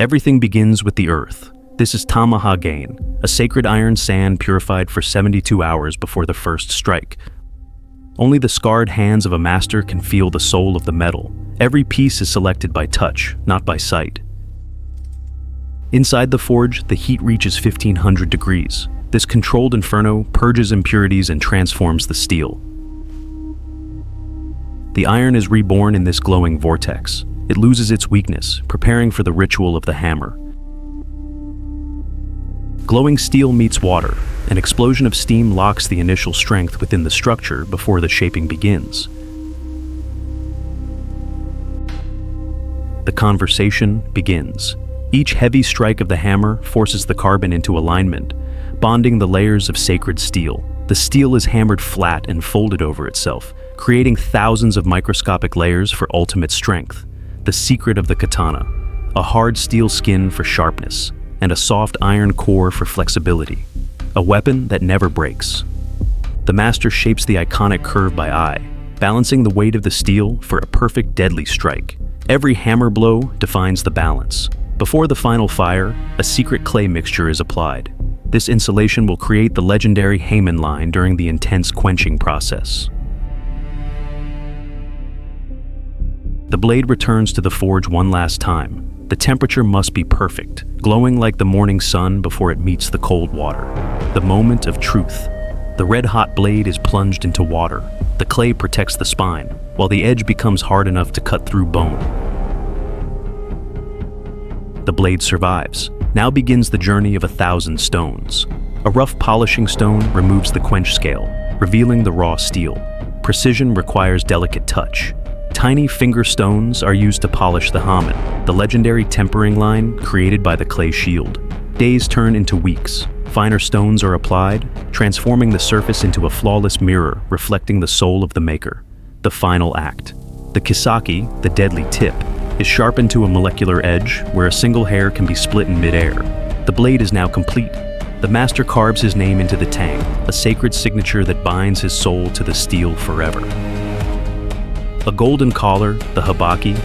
Everything begins with the earth. This is Tamahagane, a sacred iron sand purified for 72 hours before the first strike. Only the scarred hands of a master can feel the soul of the metal. Every piece is selected by touch, not by sight. Inside the forge, the heat reaches 1500 degrees. This controlled inferno purges impurities and transforms the steel. The iron is reborn in this glowing vortex. It loses its weakness, preparing for the ritual of the hammer. Glowing steel meets water. An explosion of steam locks the initial strength within the structure before the shaping begins. The conversation begins. Each heavy strike of the hammer forces the carbon into alignment, bonding the layers of sacred steel. The steel is hammered flat and folded over itself, creating thousands of microscopic layers for ultimate strength. The secret of the katana: a hard steel skin for sharpness, and a soft iron core for flexibility. A weapon that never breaks. The master shapes the iconic curve by eye, balancing the weight of the steel for a perfect deadly strike. Every hammer blow defines the balance. Before the final fire, a secret clay mixture is applied. This insulation will create the legendary Haman line during the intense quenching process. The blade returns to the forge one last time. The temperature must be perfect, glowing like the morning sun before it meets the cold water. The moment of truth. The red-hot blade is plunged into water. The clay protects the spine, while the edge becomes hard enough to cut through bone. The blade survives. Now begins the journey of 1,000 stones. A rough polishing stone removes the quench scale, revealing the raw steel. Precision requires delicate touch. Tiny finger stones are used to polish the Haman, the legendary tempering line created by the clay shield. Days turn into weeks. Finer stones are applied, transforming the surface into a flawless mirror reflecting the soul of the maker. The final act. The kisaki, the deadly tip, is sharpened to a molecular edge where a single hair can be split in midair. The blade is now complete. The master carves his name into the tang, a sacred signature that binds his soul to the steel forever. A golden collar, the habaki,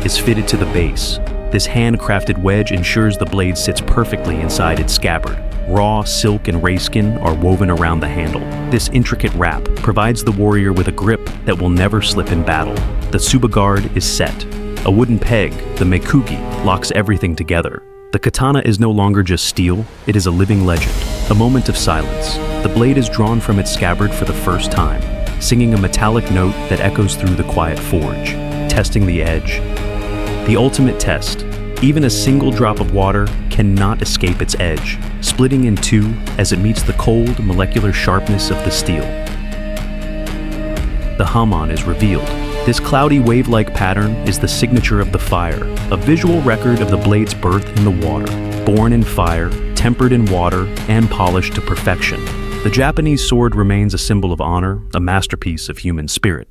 is fitted to the base. This handcrafted wedge ensures the blade sits perfectly inside its scabbard. Raw silk and ray skin are woven around the handle. This intricate wrap provides the warrior with a grip that will never slip in battle. The tsuba guard is set. A wooden peg, the mekugi, locks everything together. The katana is no longer just steel, it is a living legend. A moment of silence. The blade is drawn from its scabbard for the first time, singing a metallic note that echoes through the quiet forge, testing the edge. The ultimate test. Even a single drop of water cannot escape its edge, splitting in two as it meets the cold, molecular sharpness of the steel. The Haman is revealed. This cloudy wave-like pattern is the signature of the fire, a visual record of the blade's birth in the water, born in fire, tempered in water, and polished to perfection. The Japanese sword remains a symbol of honor, a masterpiece of human spirit.